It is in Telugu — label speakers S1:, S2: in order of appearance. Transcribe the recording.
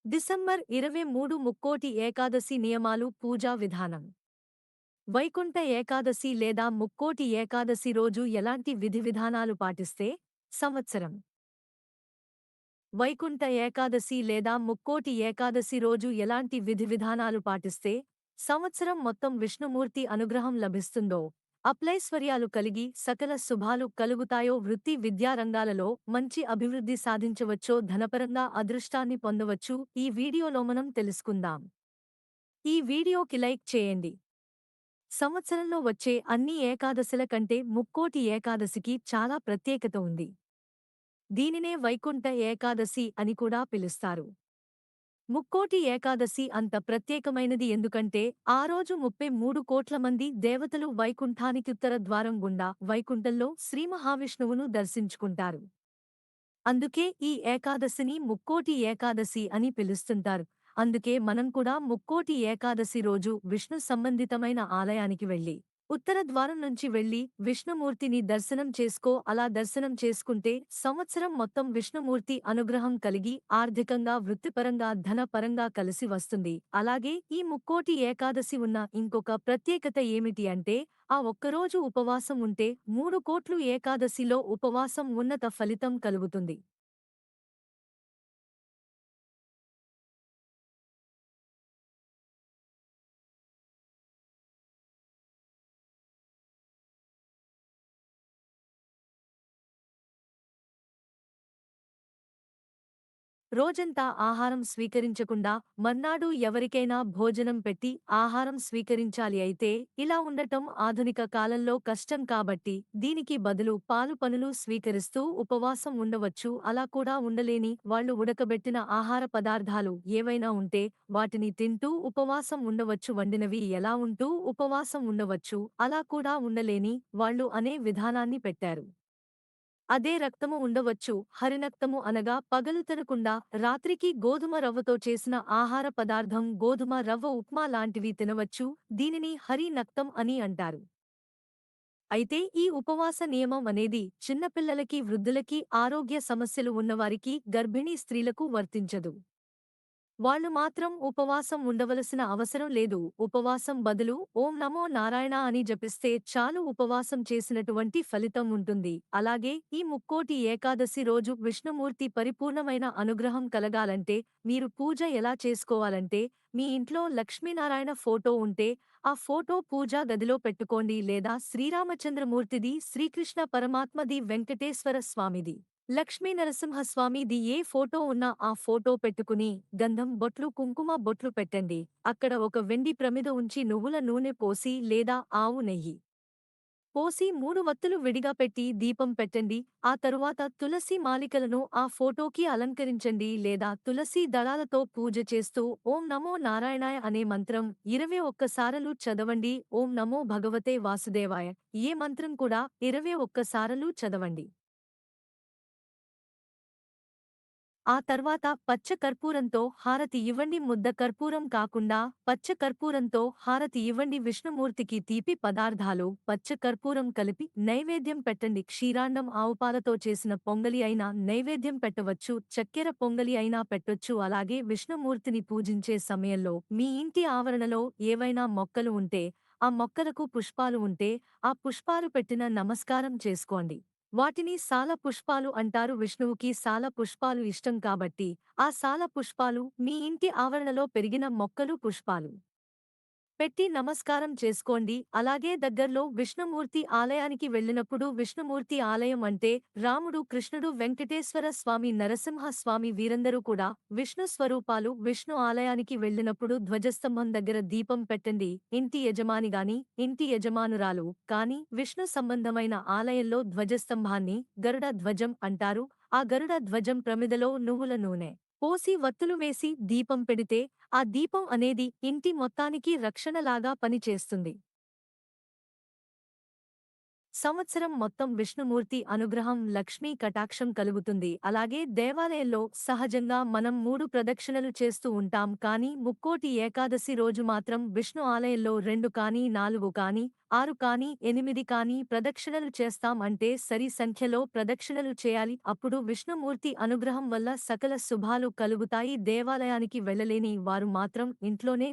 S1: డిసెంబర్ 23 ముక్కోటి ఏకాదశి నియమాలు పూజా విధానం. వైకుంఠ ఏకాదశి లేదా ముక్కోటి ఏకాదశి రోజు ఎలాంటి విధివిధానాలు పాటిస్తే సంవత్సరం. వైకుంఠ ఏకాదశి లేదా ముక్కోటి ఏకాదశి రోజు ఎలాంటి విధివిధానాలు పాటిస్తే సంవత్సరం మొత్తం విష్ణుమూర్తి అనుగ్రహం లభిస్తుందో, అప్లైశ్వర్యాలు కలిగి సకల శుభాలు కలుగుతాయో, వృత్తి విద్యా రంగాలలో మంచి అభివృద్ధి సాధించవచ్చో, ధనపరంగా అదృష్టాన్ని పొందవచ్చు, ఈ వీడియోలో మనం తెలుసుకుందాం. ఈ వీడియోకి లైక్ చేయండి. సంవత్సరంలో వచ్చే అన్ని ఏకాదశుల కంటే ముక్కోటి ఏకాదశికి చాలా ప్రత్యేకత ఉంది. దీనినే వైకుంఠ ఏకాదశి అని కూడా పిలుస్తారు. ముక్కోటి ఏకాదశి అంత ప్రత్యేకమైనది ఎందుకంటే ఆ రోజు 33 కోట్ల మంది దేవతలు వైకుంఠానికి ఉత్తర ద్వారం గుండా వైకుంఠంలో శ్రీ మహావిష్ణువును దర్శించుకుంటారు. అందుకే ఈ ఏకాదశిని ముక్కోటి ఏకాదశి అని పిలుస్తుంటారు. అందుకే మనం కూడా ముక్కోటి ఏకాదశి రోజు విష్ణు సంబంధితమైన ఆలయానికి వెళ్లి ఉత్తర ద్వారం నుంచి వెళ్లి విష్ణుమూర్తిని దర్శనం చేసుకో. అలా దర్శనం చేసుకుంటే సంవత్సరం మొత్తం విష్ణుమూర్తి అనుగ్రహం కలిగి ఆర్థికంగా, వృత్తిపరంగా, ధనపరంగా కలిసి వస్తుంది. అలాగే ఈ ముక్కోటి ఏకాదశి ఉన్న ఇంకొక ప్రత్యేకత ఏమిటి అంటే ఆ ఒక్కరోజు ఉపవాసం ఉంటే 3 కోట్లు ఏకాదశిలో ఉపవాసం ఉన్నత ఫలితం కలుగుతుంది. రోజంతా ఆహారం స్వీకరించకుండా మర్నాడు ఎవరికైనా భోజనం పెట్టి ఆహారం స్వీకరించాలి. అయితే ఇలా ఉండటం ఆధునిక కాలంలో కష్టం కాబట్టి దీనికి బదులు పాలు పనులు స్వీకరిస్తూ ఉపవాసం ఉండవచ్చు. అలా కూడా ఉండలేని వాళ్ళు ఉడకబెట్టిన ఆహార పదార్థాలు ఏవైనా ఉంటే వాటిని తింటూ ఉపవాసం ఉండవచ్చు. వండినవి ఎలా ఉంటూ ఉపవాసం ఉండవచ్చు. అలా కూడా ఉండలేని వాళ్ళు అనే విధానాన్ని పెట్టారు. అదే రక్తము ఉండవచ్చు. హరినక్తము అనగా పగలు తినకుండా రాత్రికి గోధుమ రవ్వతో చేసిన ఆహార పదార్థం, గోధుమ రవ్వ ఉప్మా లాంటివి తినవచ్చు. దీనిని హరి నక్తం అని అంటారు. అయితే ఈ ఉపవాస నియమం అనేది చిన్నపిల్లలకి, వృద్ధులకి, ఆరోగ్య సమస్యలు ఉన్నవారికి, గర్భిణీ స్త్రీలకు వర్తించదు. వాళ్ళు మాత్రం ఉపవాసం ఉండవలసిన అవసరం లేదు. ఉపవాసం బదులు ఓం నమో నారాయణ అని జపిస్తే చాలు, ఉపవాసం చేసినటువంటి ఫలితం ఉంటుంది. అలాగే ఈ ముక్కోటి ఏకాదశి రోజు విష్ణుమూర్తి పరిపూర్ణమైన అనుగ్రహం కలగాలంటే మీరు పూజ ఎలా చేసుకోవాలంటే, మీ ఇంట్లో లక్ష్మీనారాయణ ఫోటో ఉంటే ఆ ఫోటో పూజా గదిలో పెట్టుకోండి. లేదా శ్రీరామచంద్రమూర్తిది, శ్రీకృష్ణ పరమాత్మది, వెంకటేశ్వర స్వామిది, లక్ష్మీ నరసింహస్వామిది ఏ ఫోటో ఉన్నా ఆ ఫోటో పెట్టుకుని గంధం బొట్లు, కుంకుమ బొట్లు పెట్టండి. అక్కడ ఒక వెండి ప్రమిద ఉంచి నువ్వుల నూనె పోసి లేదా ఆవు నెయ్యి పోసి 3 వత్తులు విడిగా పెట్టి దీపం పెట్టండి. ఆ తరువాత తులసి మాలికలను ఆ ఫోటోకి అలంకరించండి. లేదా తులసి దళాలతో పూజ చేస్తూ ఓం నమో నారాయణాయ అనే మంత్రం 21 సారలు చదవండి. ఓం నమో భగవతే వాసుదేవాయ ఏ మంత్రం కూడా 21 సారలు చదవండి. ఆ తర్వాత పచ్చ కర్పూరంతో హారతి ఇవ్వండి. ముద్ద కర్పూరం కాకుండా పచ్చ కర్పూరంతో హారతి ఇవ్వండి. విష్ణుమూర్తికి తీపి పదార్థాలు, పచ్చ కర్పూరం కలిపి నైవేద్యం పెట్టండి. క్షీరాండం, ఆవుపాలతో చేసిన పొంగలి అయినా నైవేద్యం పెట్టవచ్చు. చక్కెర పొంగలి అయినా పెట్టొచ్చు. అలాగే విష్ణుమూర్తిని పూజించే సమయంలో మీ ఇంటి ఆవరణలో ఏవైనా మొక్కలు ఉంటే ఆ మొక్కలకు పుష్పాలు ఉంటే ఆ పుష్పాలు పెట్టిన నమస్కారం చేసుకోండి. వాటిని సాల పుష్పాలు అంటారు. విష్ణువుకి సాల పుష్పాలు ఇష్టం కాబట్టి ఆ సాల పుష్పాలు మీ ఇంటి ఆవరణలో పెరిగిన మొక్కలు, పుష్పాలు పెట్టి నమస్కారం చేసుకోండి. అలాగే దగ్గర్లో విష్ణుమూర్తి ఆలయానికి వెళ్ళినప్పుడు, విష్ణుమూర్తి ఆలయం అంటే రాముడు, కృష్ణుడు, వెంకటేశ్వర స్వామి, నరసింహ స్వామి వీరందరూ కూడా విష్ణు స్వరూపాలు. విష్ణు ఆలయానికి వెళ్ళినప్పుడు ధ్వజస్తంభం దగ్గర దీపం పెట్టండి. ఇంటి యజమాని గాని, ఇంటి యజమానురాలు కానీ విష్ణు సంబంధమైన ఆలయంలో ధ్వజస్తంభాన్ని గరుడ ధ్వజం అంటారు. ఆ గరుడ ధ్వజం ప్రమిదలో నువ్వుల నూనె పోసి వత్తులు వేసి దీపం పెడితే ఆ దీపం అనేది ఇంటి మొత్తానికి రక్షణలాగా పనిచేస్తుంది. సంవత్సరం మొత్తం విష్ణుమూర్తి అనుగ్రహం లక్ష్మీ కటాక్షం కలుగుతుంది. అలాగే దేవాలయంలో సహజంగా మనం 3 ప్రదక్షిణలు చేస్తూ ఉంటాం కానీ ముక్కోటి ఏకాదశి రోజు మాత్రం విష్ణు ఆలయంలో 2 కానీ 4 కానీ 6 కానీ 8 కానీ ప్రదక్షిణలు చేస్తాం. అంటే సరి సంఖ్యలో ప్రదక్షిణలు చేయాలి. అప్పుడు విష్ణుమూర్తి అనుగ్రహం వల్ల సకల శుభాలు కలుగుతాయి. దేవాలయానికి వెళ్ళలేని వారు మాత్రం ఇంట్లోనే